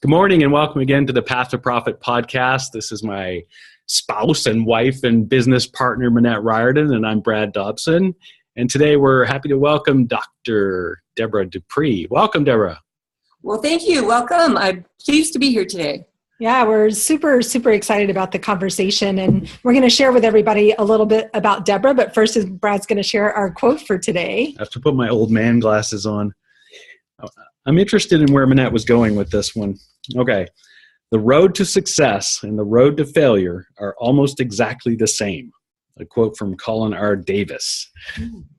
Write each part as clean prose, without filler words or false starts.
Good morning and welcome again to the Path to Profit podcast. This is my spouse and wife and business partner, Minette Riordan, and I'm Brad Dobson. And today we're happy to welcome Dr. Debra Dupree. Welcome, Debra. Well, thank you. Welcome. I'm pleased to be here today. Yeah, we're super excited about the conversation, and we're going to share with everybody a little bit about Debra, but first Brad's going to share our quote for today. I have to put my old man glasses on. I'm interested in where Minette was going with this one. Okay. The road to success and the road to failure are almost exactly the same. A quote from Colin R. Davis.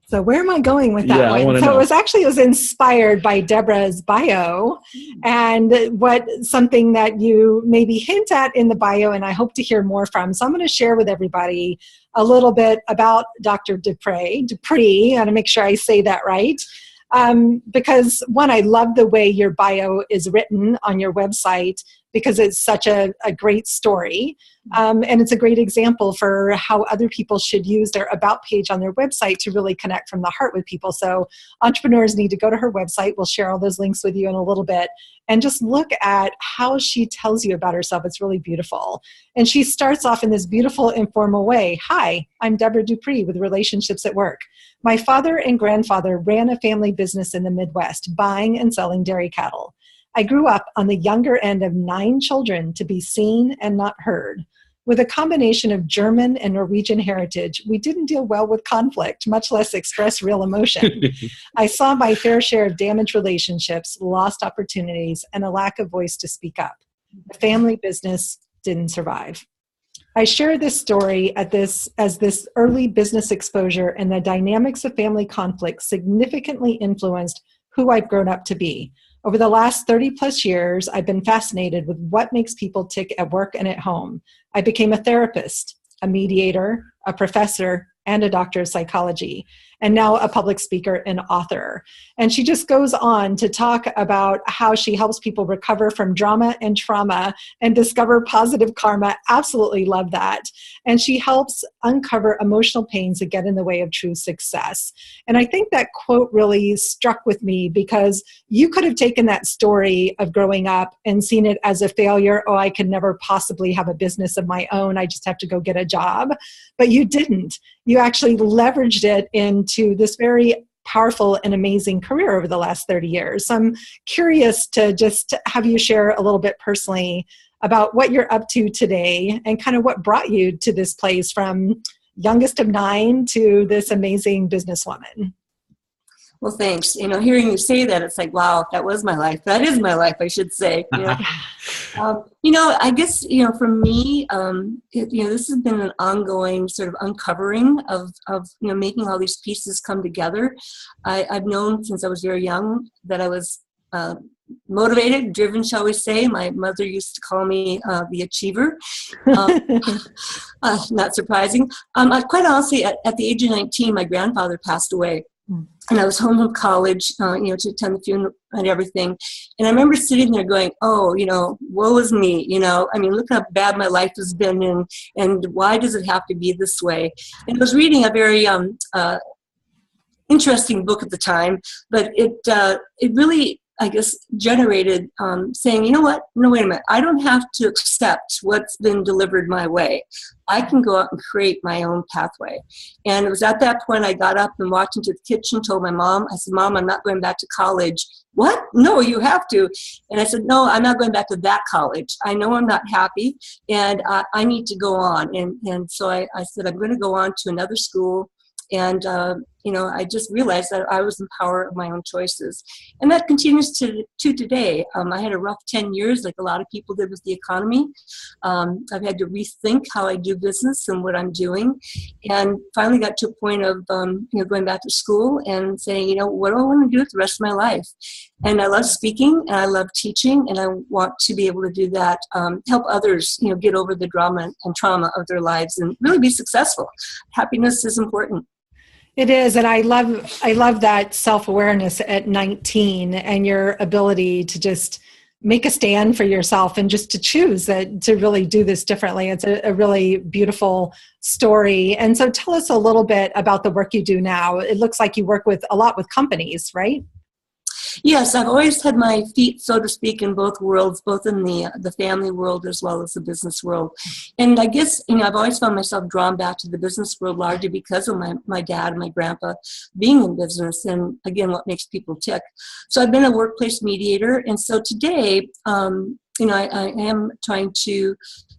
So where am I going with that Yeah, one? So it was inspired by Debra's bio and something that you maybe hint at in the bio, and I hope to hear more from. So I'm going to share with everybody a little bit about Dr. Dupree. I want to make sure I say that right. Because one, I love the way your bio is written on your website because it's such a great story. And it's a great example for how other people should use their about page on their website to really connect from the heart with people. So entrepreneurs need to go to her website. We'll share all those links with you in a little bit. And just look at how she tells you about herself. It's really beautiful. And she starts off in this beautiful, informal way. Hi, I'm Debra Dupree with Relationships at Work. My father and grandfather ran a family business in the Midwest, buying and selling dairy cattle. I grew up on the younger end of 9 children to be seen and not heard. With a combination of German and Norwegian heritage, we didn't deal well with conflict, much less express real emotion. I saw my fair share of damaged relationships, lost opportunities, and a lack of voice to speak up. The family business didn't survive. I share this story as this early business exposure and the dynamics of family conflict significantly influenced who I've grown up to be. Over the last 30 plus years, I've been fascinated with what makes people tick at work and at home. I became a therapist, a mediator, a professor, and a doctor of psychology, and now a public speaker and author. And she just goes on to talk about how she helps people recover from drama and trauma and discover positive karma. Absolutely love that. And she helps uncover emotional pains that get in the way of true success. And I think that quote really struck with me because you could have taken that story of growing up and seen it as a failure. Oh, I could never possibly have a business of my own. I just have to go get a job. But you didn't. You actually leveraged it into this very powerful and amazing career over the last 30 years. So I'm curious to just have you share a little bit personally about what you're up to today and kind of what brought you to this place from youngest of 9 to this amazing businesswoman. Well, thanks. Hearing you say that, it's like, wow, that was my life. That is my life, I should say. I guess, for me, this has been an ongoing sort of uncovering of making all these pieces come together. I've known since I was very young that I was motivated, driven, shall we say. My mother used to call me the achiever. Not surprising. Quite honestly, at the age of 19, my grandfather passed away. And I was home from college, to attend the funeral and everything. And I remember sitting there going, oh, woe is me. Look how bad my life has been and why does it have to be this way? And I was reading a very interesting book at the time, but it really, I guess, generated saying, you know what? No, wait a minute. I don't have to accept what's been delivered my way. I can go out and create my own pathway. And it was at that point I got up and walked into the kitchen, told my mom, I said, Mom, I'm not going back to college. What? No, you have to. And I said, no, I'm not going back to that college. I know I'm not happy and I need to go on. And so I said, I'm going to go on to another school. And, I just realized that I was in power of my own choices. And that continues to today. I had a rough 10 years, like a lot of people did with the economy. I've had to rethink how I do business and what I'm doing. And finally got to a point of, going back to school and saying, what do I want to do with the rest of my life? And I love speaking and I love teaching. And I want to be able to do that, help others, get over the drama and trauma of their lives and really be successful. Happiness is important. It is, and I love that self-awareness at 19 and your ability to just make a stand for yourself and just to choose to really do this differently. It's a really beautiful story. And so tell us a little bit about the work you do now. It looks like you work a lot with companies, right? Yes, I've always had my feet, so to speak, in both worlds, both in the family world as well as the business world. And I guess, I've always found myself drawn back to the business world largely because of my dad and my grandpa being in business, and again, what makes people tick. So I've been a workplace mediator, and so today, I am trying to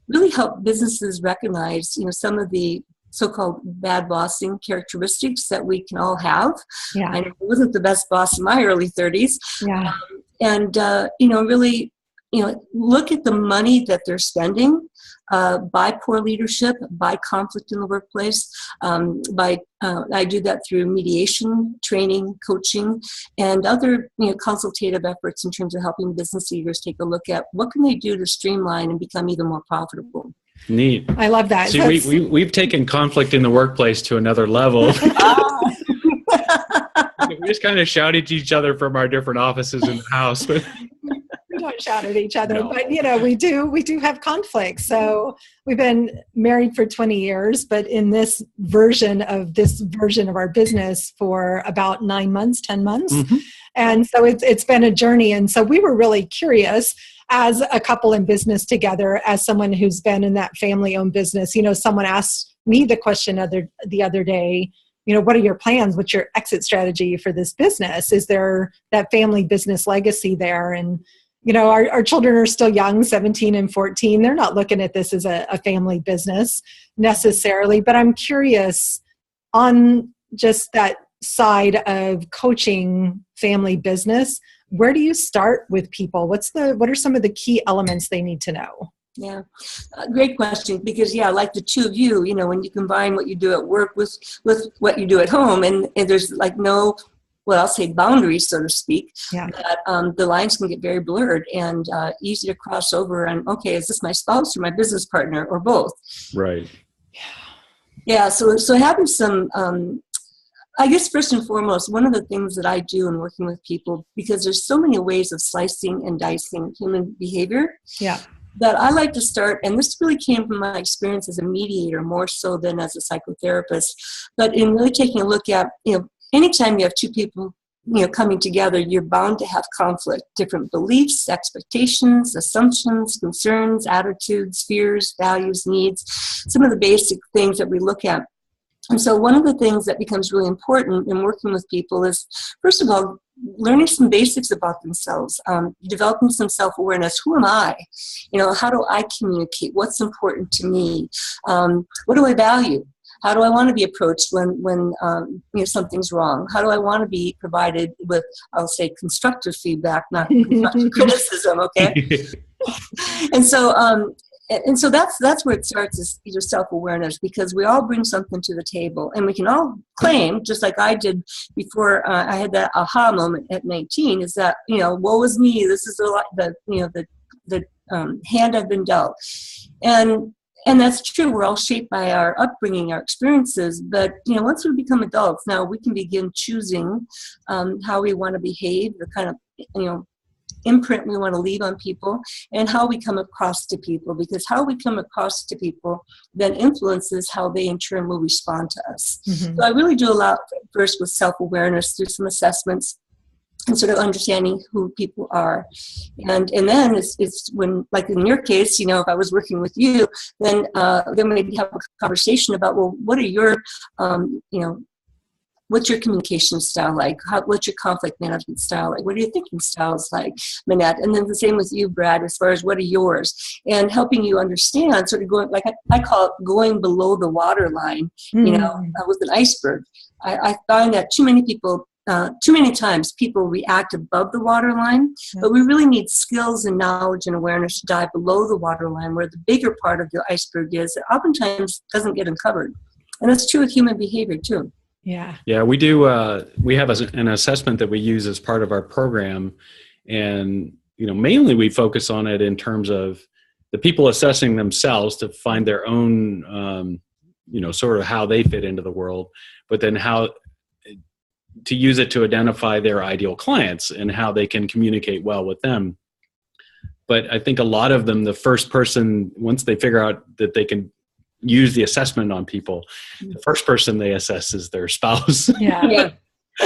really help businesses recognize, some of the so-called bad bossing characteristics that we can all have. Yeah. I wasn't the best boss in my early 30s. Yeah. Really, look at the money that they're spending by poor leadership, by conflict in the workplace, I do that through mediation, training, coaching, and other consultative efforts in terms of helping business leaders take a look at what can they do to streamline and become even more profitable. Neat. I love that. See, we've taken conflict in the workplace to another level. We just kind of shout at each other from our different offices in the house. But we don't shout at each other, No. but we do have conflict. So we've been married for 20 years, but in this version of our business for about 9 months, 10 months. Mm-hmm. And so it's been a journey. And so we were really curious as a couple in business together, as someone who's been in that family-owned business. Someone asked me the question the other day, what are your plans? What's your exit strategy for this business? Is there that family business legacy there? And, our children are still young, 17 and 14. They're not looking at this as a family business necessarily, but I'm curious on just that side of coaching family business. Where do you start with people? What are some of the key elements they need to know? Yeah, great question. Because like the two of you, when you combine what you do at work with what you do at home, and there's like no, I'll say boundaries, so to speak. Yeah. That the lines can get very blurred and easy to cross over. And okay, is this my spouse or my business partner or both? Right. Yeah. So having some. I guess first and foremost, one of the things that I do in working with people, because there's so many ways of slicing and dicing human behavior, that I like to start, and this really came from my experience as a mediator more so than as a psychotherapist, but in really taking a look at, anytime you have two people, coming together, you're bound to have conflict, different beliefs, expectations, assumptions, concerns, attitudes, fears, values, needs, some of the basic things that we look at. And so one of the things that becomes really important in working with people is, first of all, learning some basics about themselves, developing some self-awareness. Who am I? How do I communicate? What's important to me? What do I value? How do I want to be approached when something's wrong? How do I want to be provided with, I'll say, constructive feedback, not constructive criticism, okay? And so that's where it starts, is your self-awareness, because we all bring something to the table, and we can all claim, just like I did before I had that aha moment at 19, is that, woe is me, this is the hand I've been dealt. And that's true. We're all shaped by our upbringing, our experiences. But, once we become adults, now we can begin choosing how we want to behave, the kind of, imprint we want to leave on people, and how we come across to people, because how we come across to people then influences how they in turn will respond to us. Mm-hmm. So I really do a lot first with self-awareness through some assessments and sort of understanding who people are. And then it's when, like in your case, if I was working with you, then we'd have a conversation about, well, what are your, what's your communication style like? What's your conflict management style like? What are your thinking styles like, Manette? And then the same with you, Brad, as far as what are yours? And helping you understand, sort of going, like I call it going below the waterline, with an iceberg. I find that too many times people react above the waterline, but we really need skills and knowledge and awareness to dive below the waterline, where the bigger part of the iceberg is, that oftentimes doesn't get uncovered. And that's true with human behavior too. Yeah, we do. We have an assessment that we use as part of our program, and mainly we focus on it in terms of the people assessing themselves to find their own, sort of how they fit into the world, but then how to use it to identify their ideal clients and how they can communicate well with them. But I think a lot of them, the first person, once they figure out that they can use the assessment on people, the first person they assess is their spouse. Yeah.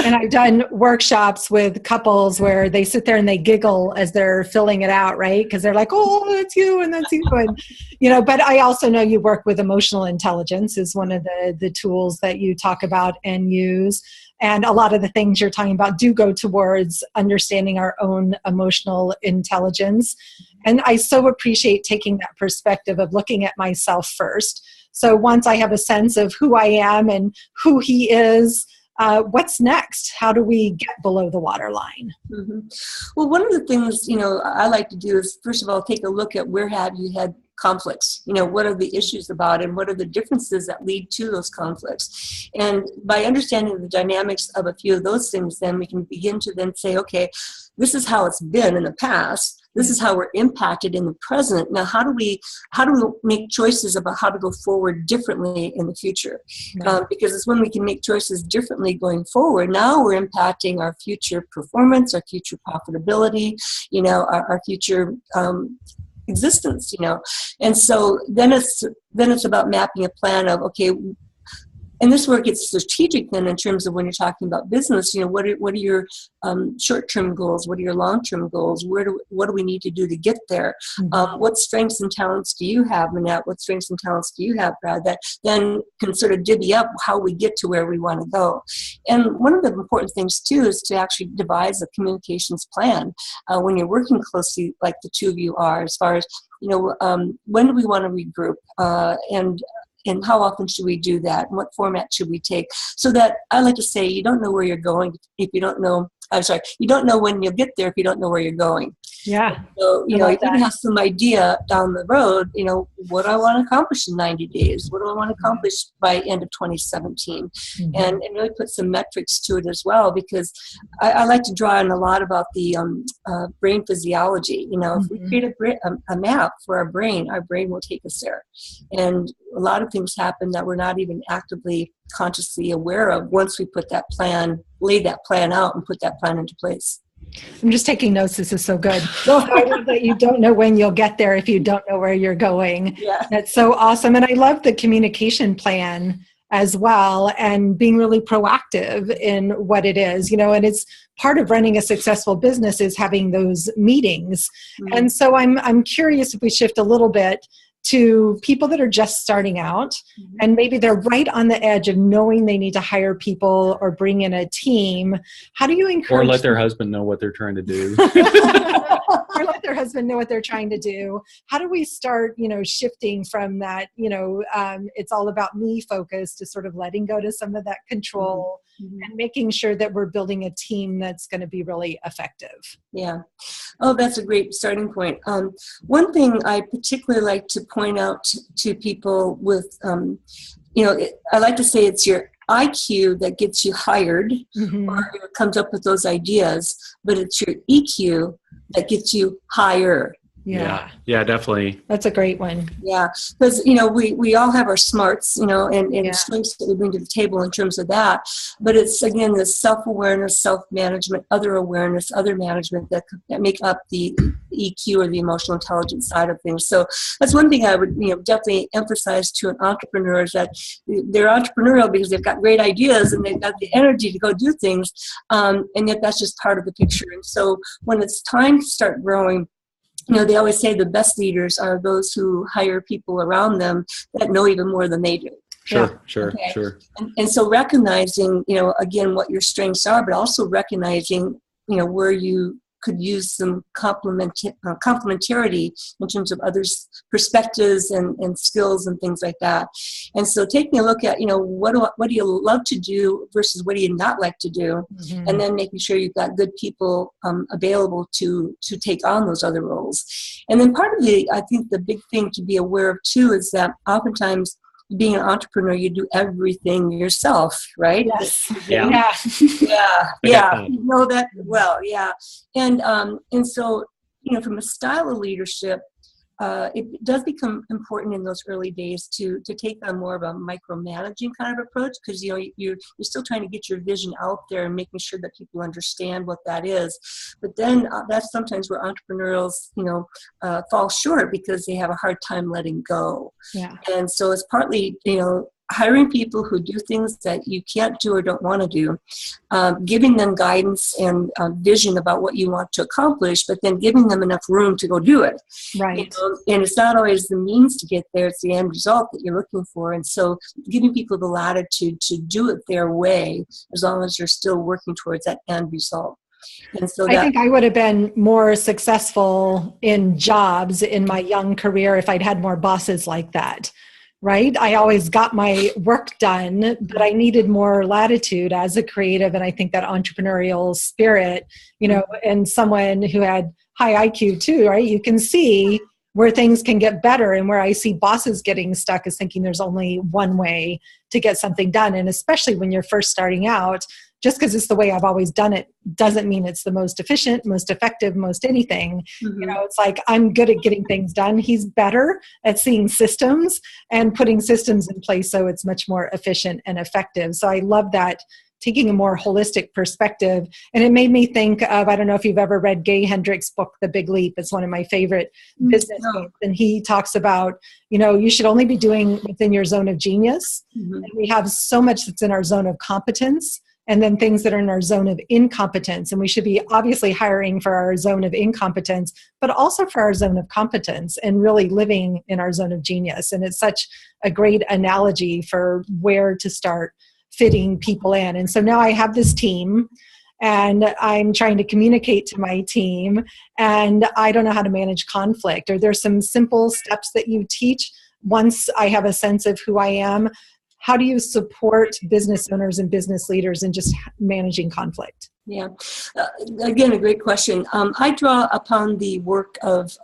And I've done workshops with couples where they sit there and they giggle as they're filling it out, right? Because they're like, oh, that's you and that's you. And, but I also know you work with emotional intelligence is one of the tools that you talk about and use. And a lot of the things you're talking about do go towards understanding our own emotional intelligence. And I so appreciate taking that perspective of looking at myself first. So once I have a sense of who I am and who he is, what's next? How do we get below the waterline? Mm-hmm. Well, one of the things, I like to do is, first of all, take a look at where have you had conflicts. What are the issues about and what are the differences that lead to those conflicts? And by understanding the dynamics of a few of those things, then we can begin to then say, okay, this is how it's been in the past. This is how we're impacted in the present. Now, how do we make choices about how to go forward differently in the future? Right. Because it's when we can make choices differently going forward. Now we're impacting our future performance, our future profitability, our future existence. And so then it's about mapping a plan of, okay. And this is where it gets strategic then in terms of when you're talking about business, what are your short-term goals? What are your long-term goals? What do we need to do to get there? Mm-hmm. What strengths and talents do you have, Manette? What strengths and talents do you have, Brad, that then can sort of divvy up how we get to where we want to go? And one of the important things, too, is to actually devise a communications plan when you're working closely like the two of you are, as far as, when do we want to regroup? And how often should we do that? And what format should we take? So that I like to say, you don't know where you're going if you don't know. You don't know when you'll get there if you don't know where you're going. Yeah. So, you got to have some idea down the road, what do I want to accomplish in 90 days? What do I want to accomplish by end of 2017? Mm-hmm. And really put some metrics to it as well, because I like to draw in a lot about the brain physiology. If we create a map for our brain will take us there. And a lot of things happen that we're not even actively consciously aware of once we lay that plan out and put that plan into place. I'm just taking notes. This is so good. So I love that you don't know when you'll get there if you don't know where you're going. Yeah. That's so awesome. And I love the communication plan as well and being really proactive in what it is, and it's part of running a successful business is having those meetings. Mm-hmm. And so I'm curious if we shift a little bit to people that are just starting out and maybe they're right on the edge of knowing they need to hire people or bring in a team. How do you encourage or let their husband know what they're trying to do? Or let their husband know what they're trying to do. How do we start, shifting from that, it's all about me focus to sort of letting go to some of that control and making sure that we're building a team that's going to be really effective? Yeah. Oh, that's a great starting point. One thing I particularly like to point out to people with, I like to say it's your IQ that gets you hired or comes up with those ideas, but it's your EQ that gets you higher. Yeah, definitely. That's a great one. Yeah, because, we all have our smarts, and strengths that we bring to the table in terms of that. But it's, again, this self-awareness, self-management, other awareness, other management that make up the EQ or the emotional intelligence side of things. So that's one thing I would, definitely emphasize to an entrepreneur is that they're entrepreneurial because they've got great ideas and they've got the energy to go do things. And yet that's just part of the picture. And so when it's time to start growing, they always say the best leaders are those who hire people around them that know even more than they do. Sure. And so recognizing, again, what your strengths are, but also recognizing, where you could use some complementarity in terms of others' perspectives and skills and things like that. And so taking a look at, what do you love to do versus what do you not like to do, and then making sure you've got good people available to take on those other roles. And then part of I think the big thing to be aware of too is that oftentimes being an entrepreneur, you do everything yourself, right? Yes. Yeah. You know that well. Yeah. And so, from a style of leadership, it does become important in those early days to take on more of a micromanaging kind of approach, because you're still trying to get your vision out there and making sure that people understand what that is. But then that's sometimes where entrepreneurs fall short because they have a hard time letting go. Yeah. And so it's partly hiring people who do things that you can't do or don't want to do, giving them guidance and vision about what you want to accomplish, but then giving them enough room to go do it. Right. And it's not always the means to get there, it's the end result that you're looking for. And so giving people the latitude to do it their way, as long as you're still working towards that end result. And so I think I would have been more successful in jobs in my young career if I'd had more bosses like that. Right? I always got my work done, but I needed more latitude as a creative. And I think that entrepreneurial spirit, and someone who had high IQ too, right? You can see where things can get better, and where I see bosses getting stuck is thinking there's only one way to get something done. And especially when you're first starting out, just because it's the way I've always done it doesn't mean it's the most efficient, most effective, most anything. Mm-hmm. It's like, I'm good at getting things done. He's better at seeing systems and putting systems in place so it's much more efficient and effective. So I love that, taking a more holistic perspective. And it made me think of, I don't know if you've ever read Gay Hendricks' book, The Big Leap. It's one of my favorite business books. And he talks about, you should only be doing within your zone of genius. Mm-hmm. And we have so much that's in our zone of competence, and then things that are in our zone of incompetence. And we should be obviously hiring for our zone of incompetence, but also for our zone of competence, and really living in our zone of genius. And it's such a great analogy for where to start fitting people in. And so now I have this team, and I'm trying to communicate to my team, and I don't know how to manage conflict. Are there some simple steps that you teach once I have a sense of who I am? How do you support business owners and business leaders in just managing conflict? Yeah. Again, a great question. I draw upon the work of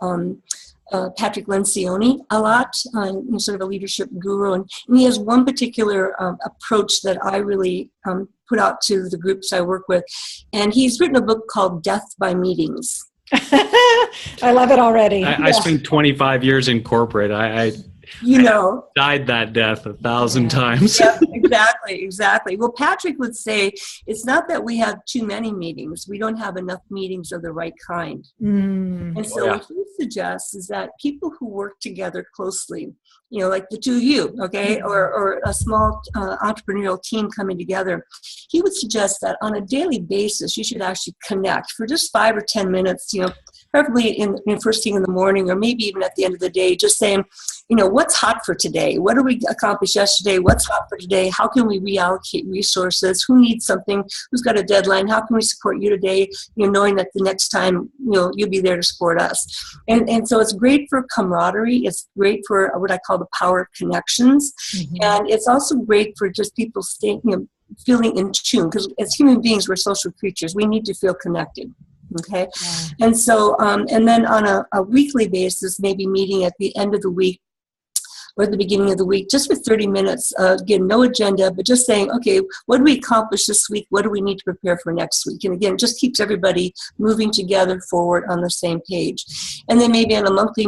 Patrick Lencioni a lot, sort of a leadership guru. And he has one particular approach that I really put out to the groups I work with. And he's written a book called Death by Meetings. I love it already. I spent 25 years in corporate. I died that death 1,000 times. Yeah, exactly. Well, Patrick would say it's not that we have too many meetings. We don't have enough meetings of the right kind. And so what he suggests is that people who work together closely, like the two of you, okay, or a small entrepreneurial team coming together, he would suggest that on a daily basis, you should actually connect for just 5 or 10 minutes, preferably in first thing in the morning, or maybe even at the end of the day, just saying, what's hot for today? What did we accomplish yesterday? What's hot for today? How can we reallocate resources? Who needs something? Who's got a deadline? How can we support you today? Knowing that the next time, you'll be there to support us. And so it's great for camaraderie. It's great for what I call the power of connections. Mm-hmm. And it's also great for just people staying, feeling in tune, because as human beings, we're social creatures. We need to feel connected. Okay. Yeah. And so, and then on a weekly basis, maybe meeting at the end of the week or at the beginning of the week, just for 30 minutes, again, no agenda, but just saying, okay, what did we accomplish this week? What do we need to prepare for next week? And again, just keeps everybody moving together forward on the same page. And then maybe on a monthly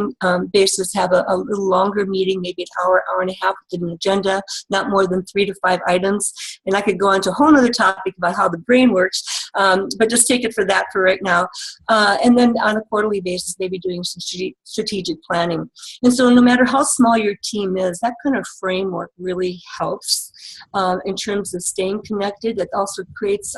basis, have a little longer meeting, maybe an hour, hour and a half with an agenda, not more than 3 to 5 items. And I could go on to a whole other topic about how the brain works, but just take it for that for right now. And then on a quarterly basis, maybe doing some strategic planning. And so no matter how small your team is, that kind of framework really helps in terms of staying connected. It also creates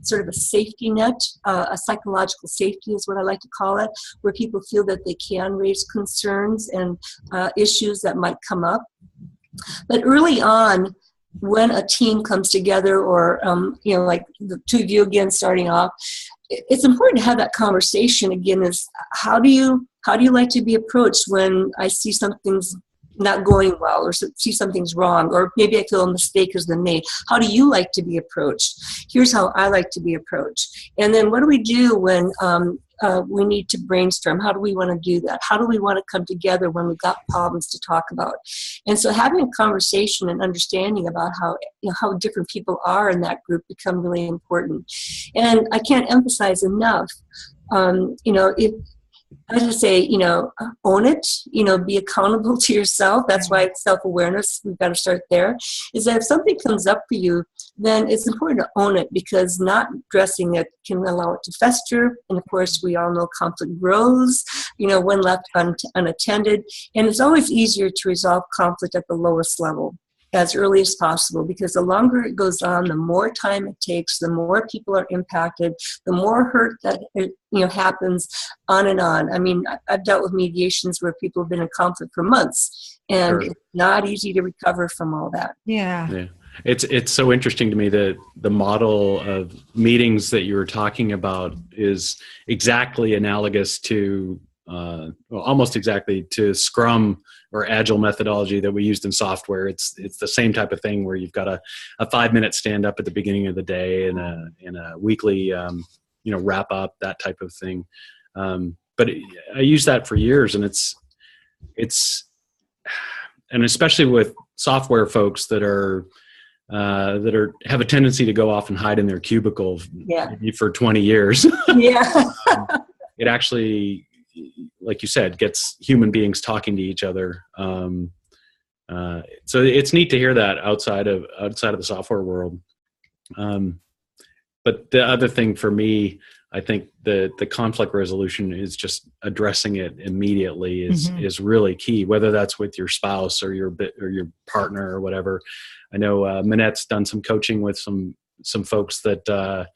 sort of a safety net, a psychological safety is what I like to call it, where people feel that they can raise concerns and issues that might come up. But early on, when a team comes together, or like the two of you again starting off, it's important to have that conversation again. Is how do you like to be approached when I see something's not going well, or see something's wrong, or maybe I feel a mistake has been made? How do you like to be approached? Here's how I like to be approached. And then what do we do when we need to brainstorm? How do we want to do that? How do we want to come together when we've got problems to talk about? And so having a conversation and understanding about how different people are in that group become really important. And I can't emphasize enough, if I just say, own it, be accountable to yourself. That's why it's self-awareness. We've got to start there. Is that if something comes up for you, then it's important to own it, because not addressing it can allow it to fester. And of course, we all know conflict grows, when left unattended. And it's always easier to resolve conflict at the lowest level. as early as possible, because the longer it goes on, the more time it takes, the more people are impacted, the more hurt that happens, on and on. I mean, I've dealt with mediations where people have been in conflict for months, and Sure. it's not easy to recover from all that. Yeah. It's so interesting to me that the model of meetings that you were talking about is exactly analogous to, almost exactly to Scrum or Agile methodology that we used in software. It's the same type of thing where you've got a 5-minute stand up at the beginning of the day and a weekly wrap up, that type of thing. But I used that for years, and it's and especially with software folks that have a tendency to go off and hide in their cubicle maybe for 20 years. Yeah. It actually, like you said, gets human beings talking to each other. So it's neat to hear that outside of the software world. But the other thing for me, I think the conflict resolution is just addressing it immediately is really key, whether that's with your spouse or your partner or whatever. I know Manette's done some coaching with some folks that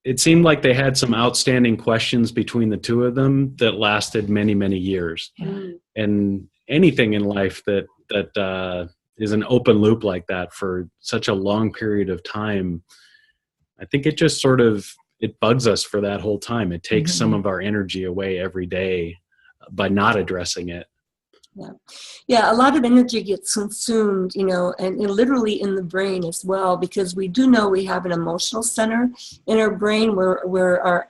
it seemed like they had some outstanding questions between the two of them that lasted many, many years. Mm. And anything in life that is an open loop like that for such a long period of time, I think it just it bugs us for that whole time. It takes some of our energy away every day by not addressing it. Yeah, a lot of energy gets consumed, and literally in the brain as well, because we do know we have an emotional center in our brain where our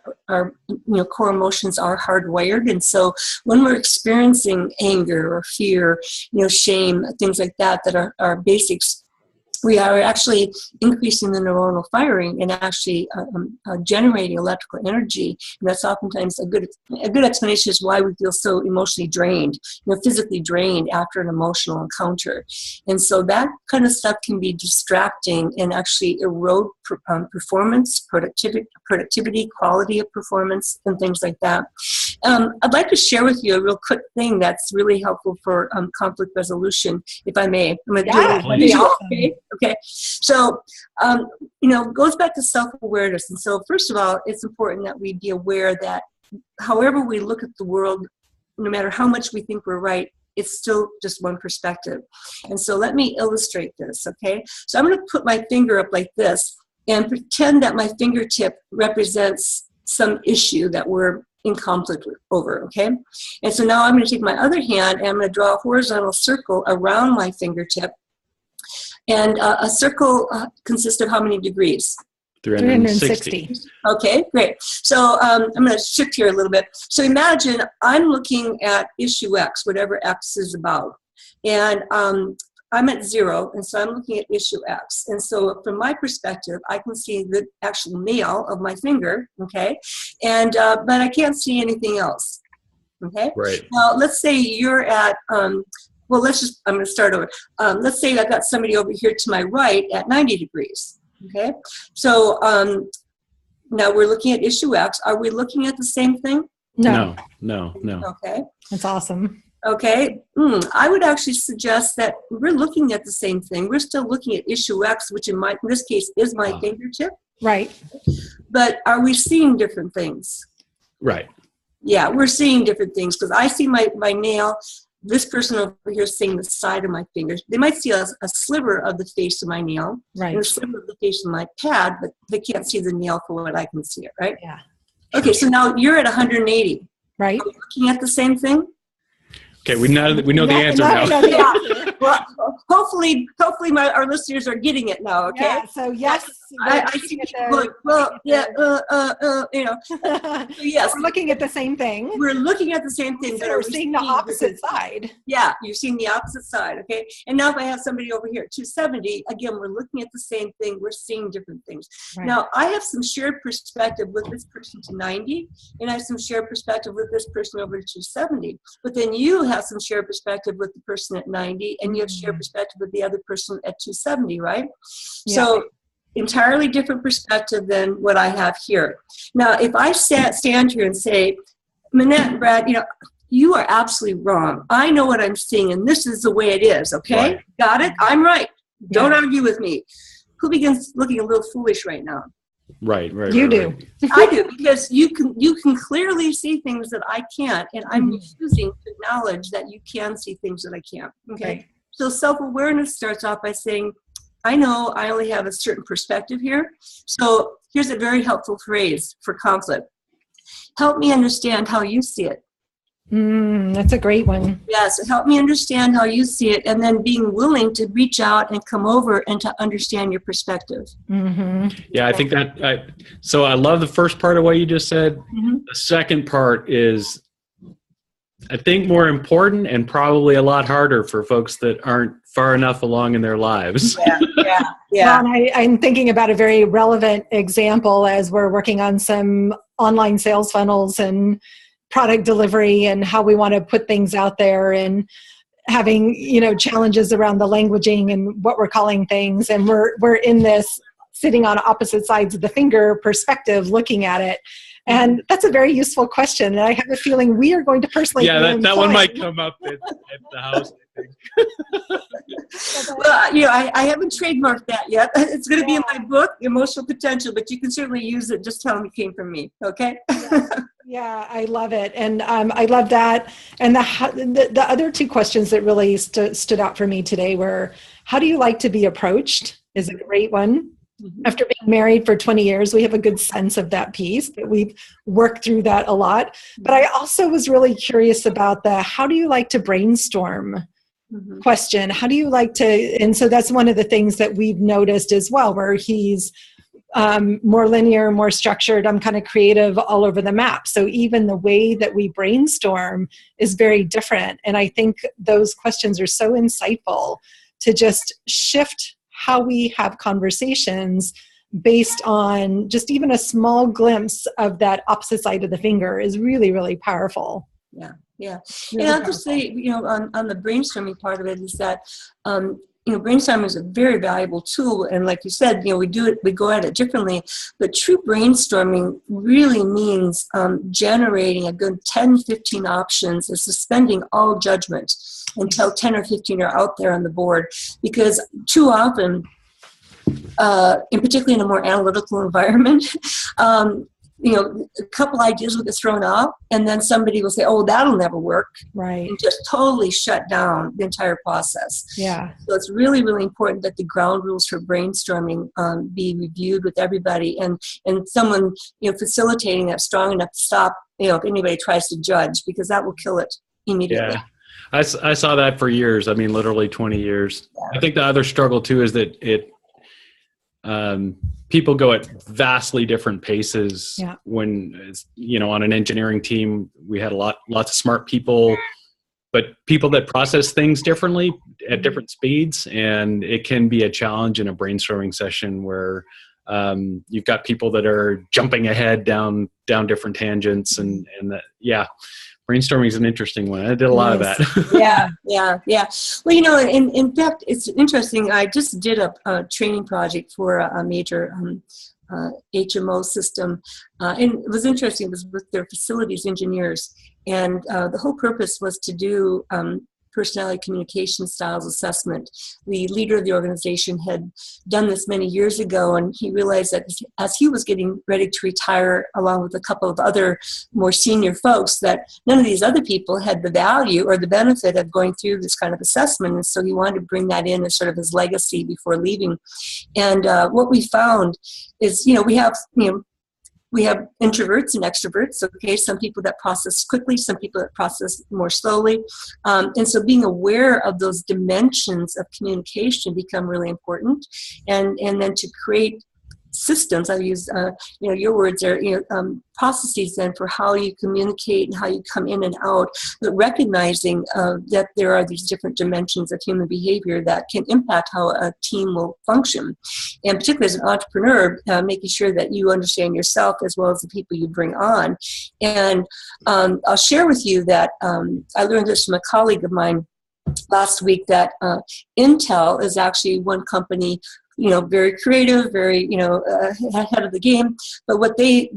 core emotions are hardwired. And so when we're experiencing anger or fear, shame, things like that are basics, we are actually increasing the neuronal firing and actually generating electrical energy. And that's oftentimes a good explanation is why we feel so emotionally drained, physically drained after an emotional encounter. And so that kind of stuff can be distracting and actually erode performance, productivity, quality of performance, and things like that. I'd like to share with you a real quick thing that's really helpful for conflict resolution, if I may. I'm going to do it. Okay. So, goes back to self-awareness. And so, first of all, it's important that we be aware that however we look at the world, no matter how much we think we're right, it's still just one perspective. And so let me illustrate this, okay? So I'm going to put my finger up like this and pretend that my fingertip represents some issue that we're in conflict over, okay? And so now I'm going to take my other hand and I'm going to draw a horizontal circle around my fingertip. And a circle consists of how many degrees? 360. Okay, great. So I'm going to shift here a little bit. So imagine I'm looking at issue X, whatever X is about. And I'm at 0, and so I'm looking at issue X. And so from my perspective, I can see the actual nail of my finger, okay? And but I can't see anything else, okay? Right. Now, let's say you're at... I'm going to start over. Let's say I've got somebody over here to my right at 90 degrees, okay? So now we're looking at issue X. Are we looking at the same thing? No. Okay. That's awesome. Okay. I would actually suggest that we're looking at the same thing. We're still looking at issue X, which in this case is my fingertip. Right. But are we seeing different things? Right. Yeah, we're seeing different things because I see my nail. This person over here is seeing the side of my fingers. They might see a sliver of the face of my nail, right, and a sliver of the face of my pad, but they can't see the nail for what I can see it, right? Yeah. Okay, so now you're at 180. Right. Are we looking at the same thing? Okay, we know the answer now. Well, hopefully our listeners are getting it now, okay? Yeah, so yes. I see people like, well, yeah, so yes. We're looking at the same thing. We're looking at the same thing. So we're seeing the opposite side. Yeah, you're seeing the opposite side, okay? And now if I have somebody over here at 270, again, we're looking at the same thing. We're seeing different things. Right. Now, I have some shared perspective with this person to 90, and I have some shared perspective with this person over to 270. But then you have some shared perspective with the person at 90, and you have shared perspective with the other person at 270, right? Yeah. So entirely different perspective than what I have here. Now, if I stand here and say, Manette and Brad, you are absolutely wrong. I know what I'm seeing, and this is the way it is, okay? Right. Got it? I'm right. Don't Yeah. argue with me. Who begins looking a little foolish right now? Right. You do. Right. I do, because you can clearly see things that I can't, and I'm refusing to acknowledge that you can see things that I can't. Okay, Right. so self-awareness starts off by saying, I know I only have a certain perspective here. So here's a very helpful phrase for conflict. Help me understand how you see it. That's a great one. Yes, help me understand how you see it, and then being willing to reach out and come over and to understand your perspective. Yeah, I think that. So I love the first part of what you just said. The second part is, I think, more important and probably a lot harder for folks that aren't far enough along in their lives. Yeah. Well, and I'm thinking about a very relevant example as we're working on some online sales funnels and product delivery and how we want to put things out there, and having, challenges around the languaging and what we're calling things. And we're in this sitting on opposite sides of the finger perspective looking at it. And that's a very useful question. And I have a feeling we are going to personally. Yeah, that one might come up at the house, I think. Well, I haven't trademarked that yet. It's going to be in my book, Emotional Potential, but you can certainly use it. Just tell them it came from me, okay? Yeah, I love it. And I love that. And the other two questions that really stood out for me today were, how do you like to be approached is a great one. After being married for 20 years, we have a good sense of that piece, but we've worked through that a lot. But I also was really curious about the, how do you like to brainstorm question? How do you like to, and so that's one of the things that we've noticed as well, where he's more linear, more structured. I'm kind of creative all over the map. So even the way that we brainstorm is very different. And I think those questions are so insightful to just shift how we have conversations based on just even a small glimpse of that opposite side of the finger is really, really powerful. Yeah. Really And I'll just say, on the brainstorming part of it is that, brainstorming is a very valuable tool. And like you said, we go at it differently, but true brainstorming really means generating a good 10, 15 options and suspending all judgment until 10 or 15 are out there on the board. Because too often, and particularly in a more analytical environment, a couple ideas will get thrown out, and then somebody will say, "Oh, that'll never work," right? And just totally shut down the entire process. Yeah. So it's really, really important that the ground rules for brainstorming be reviewed with everybody, and someone facilitating that strong enough to stop if anybody tries to judge, because that will kill it immediately. Yeah. I saw that for years. I mean, literally 20 years. Yeah. I think the other struggle too is that people go at vastly different paces. Yeah. When, on an engineering team, we had lots of smart people, but people that process things differently at different speeds. And it can be a challenge in a brainstorming session where you've got people that are jumping ahead down different tangents, and that, yeah. Brainstorming is an interesting one. I did a lot of that. Yeah. Well, in fact, it's interesting. I just did a training project for a major HMO system, and it was interesting. It was with their facilities engineers, and the whole purpose was to do personality communication styles assessment. The leader of the organization had done this many years ago, and he realized that as he was getting ready to retire, along with a couple of other more senior folks, that none of these other people had the value or the benefit of going through this kind of assessment. And so he wanted to bring that in as sort of his legacy before leaving. And what we found is, we have introverts and extroverts, okay? Some people that process quickly, some people that process more slowly. And so being aware of those dimensions of communication become really important. And then to create systems, I use, your words are, processes then for how you communicate and how you come in and out, but recognizing that there are these different dimensions of human behavior that can impact how a team will function. And particularly as an entrepreneur, making sure that you understand yourself as well as the people you bring on. And I'll share with you that I learned this from a colleague of mine last week, that Intel is actually one company, very creative, very, ahead of the game. But what they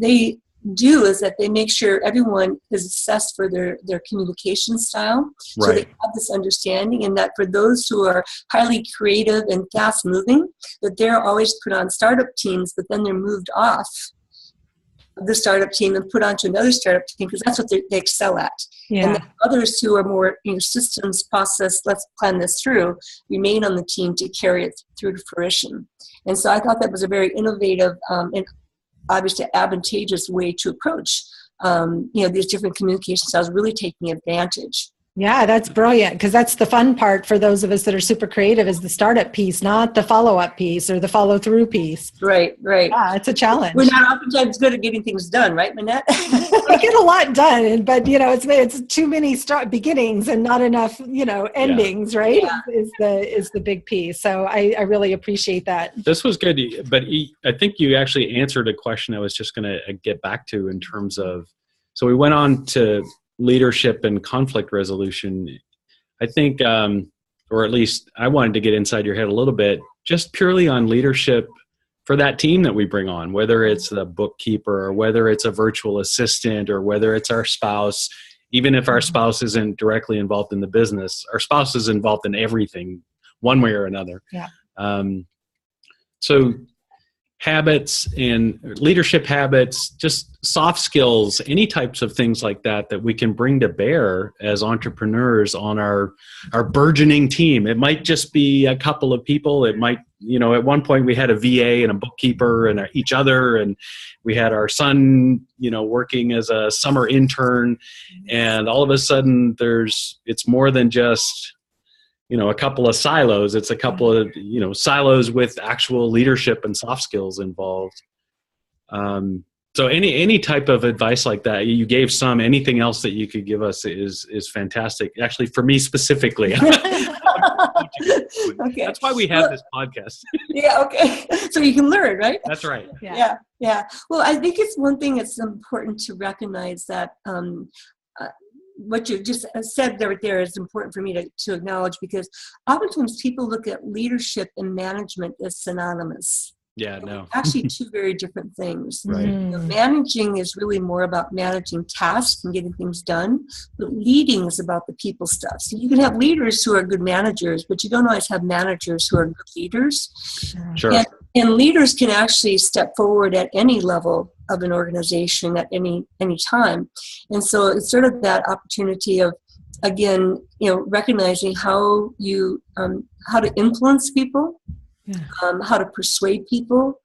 do is that they make sure everyone is assessed for their communication style. So they have this understanding, and that for those who are highly creative and fast moving, that they're always put on startup teams, but then they're moved off the startup team and put onto another startup team because that's what they excel at. Yeah. And then others who are more systems, process, let's plan this through, remain on the team to carry it through to fruition. And so I thought that was a very innovative and obviously advantageous way to approach these different communication styles, really taking advantage. Yeah, that's brilliant, because that's the fun part for those of us that are super creative, is the startup piece, not the follow-up piece or the follow-through piece. Right. Yeah, it's a challenge. We're not oftentimes good at getting things done, right, Manette? I get a lot done, but it's too many beginnings and not enough endings, right? Yeah. Is the big piece. So I really appreciate that. This was good, but I think you actually answered a question I was just going to get back to in terms of, so we went on to leadership and conflict resolution. I think, or at least I wanted to get inside your head a little bit, just purely on leadership for that team that we bring on, whether it's the bookkeeper or whether it's a virtual assistant or whether it's our spouse. Even if our spouse isn't directly involved in the business, our spouse is involved in everything one way or another. Yeah. So habits and leadership habits, just soft skills, any types of things like that we can bring to bear as entrepreneurs on our burgeoning team. It might just be a couple of people. It might, at one point we had a VA and a bookkeeper and each other, and we had our son, working as a summer intern, and all of a sudden it's more than just a couple of silos. It's a couple of, silos with actual leadership and soft skills involved. So any type of advice like that, you gave some, anything else that you could give us is fantastic. Actually, for me specifically. Okay. That's why we have this podcast. Yeah. Okay. So you can learn, right? That's right. Yeah. Well, I think it's one thing that's important to recognize that, what you just said right there is important for me to acknowledge, because oftentimes people look at leadership and management as synonymous. Yeah, no. Actually, two very different things. Right. Managing is really more about managing tasks and getting things done, but leading is about the people stuff. So you can have leaders who are good managers, but you don't always have managers who are good leaders. Sure. And leaders can actually step forward at any level of an organization at any time. And so it's sort of that opportunity of, again, recognizing how to influence people, how to persuade people,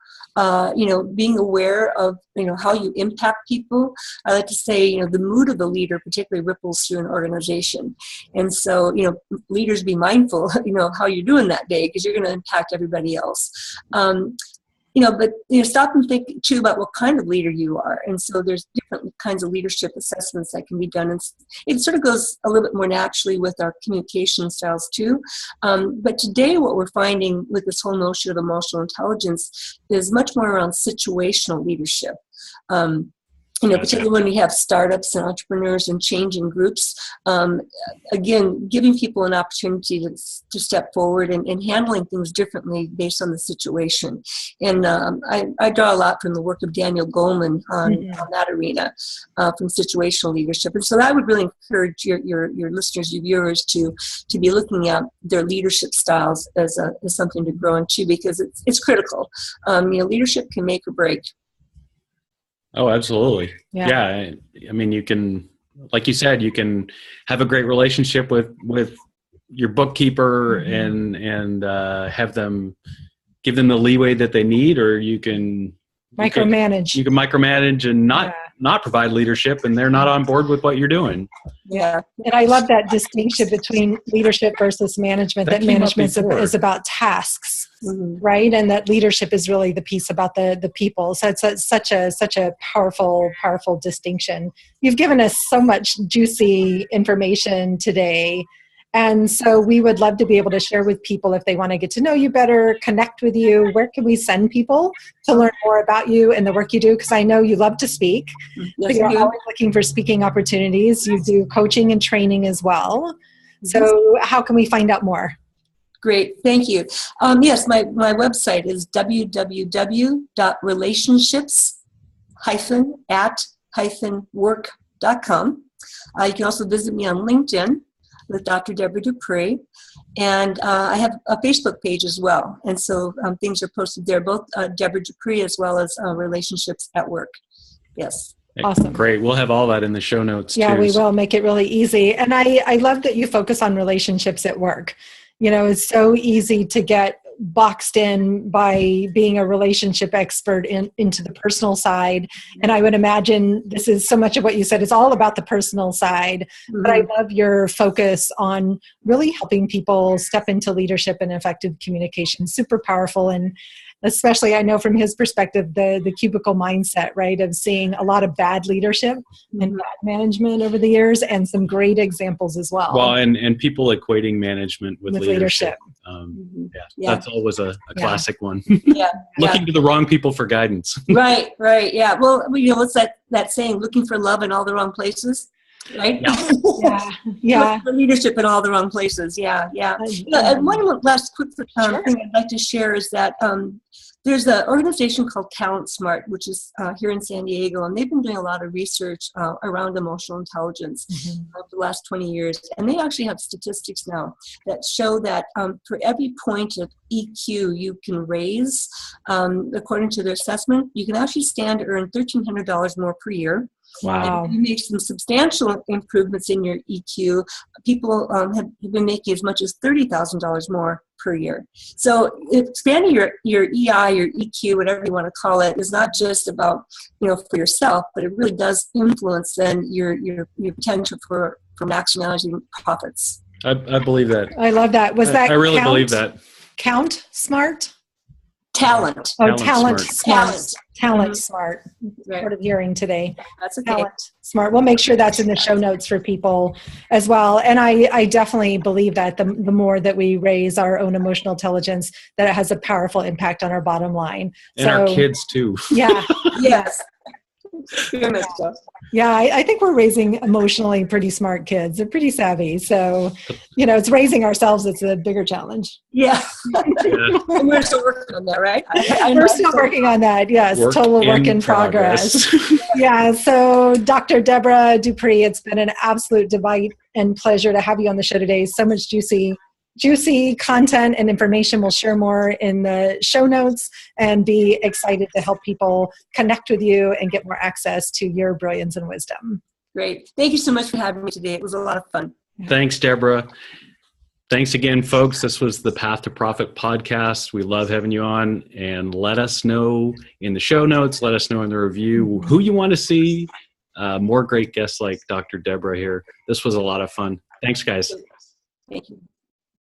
being aware of, how you impact people. I like to say, the mood of the leader particularly ripples through an organization. And so, leaders, be mindful, how you're doing that day, because you're going to impact everybody else. But stop and think too about what kind of leader you are. And so there's different kinds of leadership assessments that can be done. And it sort of goes a little bit more naturally with our communication styles too. But today what we're finding with this whole notion of emotional intelligence is much more around situational leadership. Particularly when we have startups and entrepreneurs and changing groups, again, giving people an opportunity to step forward and handling things differently based on the situation. And I draw a lot from the work of Daniel Goleman on that arena, from situational leadership. And so I would really encourage your listeners, your viewers to be looking at their leadership styles as something to grow into, because it's critical. Leadership can make or break. Oh, absolutely. Yeah. I mean, you can, like you said, you can have a great relationship with your bookkeeper and have them, give them the leeway that they need, or you can micromanage. You can micromanage and not provide leadership, and they're not on board with what you're doing. Yeah. And I love that distinction between leadership versus management, that management is about tasks, right? And that leadership is really the piece about the people. So it's such a powerful distinction. You've given us so much juicy information today. And so we would love to be able to share with people if they want to get to know you better, connect with you. Where can we send people to learn more about you and the work you do? Because I know you love to speak. Yes, so you're always looking for speaking opportunities. You do coaching and training as well. So how can we find out more? Great. Thank you. Yes, my website is www.relationships work.com. You can also visit me on LinkedIn with Dr. Debra Dupree. And I have a Facebook page as well. And so things are posted there, both Debra Dupree as well as Relationships at Work. Yes. Awesome. Great. We'll have all that in the show notes Yeah, too. we will make it really easy. And I love that you focus on relationships at work. You know, it's so easy to get boxed in by being a relationship expert into the personal side. And I would imagine this is so much of what you said is all about the personal side. But I love your focus on really helping people step into leadership and effective communication. Super powerful. And especially, I know from his perspective, the cubicle mindset, right, of seeing a lot of bad leadership and bad management over the years, and some great examples as well. Well, and people equating management with leadership. That's always a classic one. Looking to the wrong people for guidance. Right. Yeah. Well, you know, what's that saying? Looking for love in all the wrong places. Right? Yeah. For leadership in all the wrong places. Yeah. And one last quick thing I'd like to share is that there's an organization called Talent Smart, which is here in San Diego, and they've been doing a lot of research around emotional intelligence for the last 20 years. And they actually have statistics now that show that for every point of EQ you can raise, according to their assessment, you can actually stand to earn $1,300 more per year. Wow. And if you make some substantial improvements in your EQ, people have been making as much as $30,000 more per year. So expanding your EI, your EQ, whatever you want to call it, is not just about, you know, for yourself, but it really does influence then your potential for maximizing profits. I believe that. I love that. Was that I really believe that. Count Smart? Talent. Oh, Talent Smart. Talent Mhm. Smart. Right. Part of hearing today. That's okay. Talent Smart. We'll make sure that's in the show notes for people as well. And I definitely believe that the more that we raise our own emotional intelligence, that it has a powerful impact on our bottom line. And our kids too. Yeah. Yes. Very much so. Yeah, I think we're raising emotionally pretty smart kids. They're pretty savvy. So, you know, it's raising ourselves that's a bigger challenge. Yeah. And we're still working on that, right? We're still working on that. Yes, total work in progress. Yeah, so Dr. Debra Dupree, it's been an absolute delight and pleasure to have you on the show today. So much juicy content and information. We'll share more in the show notes and be excited to help people connect with you and get more access to your brilliance and wisdom. Great. Thank you so much for having me today. It was a lot of fun. Thanks, Debra. Thanks again, folks. This was the Path to Profit podcast. We love having you on, and let us know in the show notes, let us know in the review who you want to see. More great guests like Dr. Debra here. This was a lot of fun. Thanks, guys. Thank you.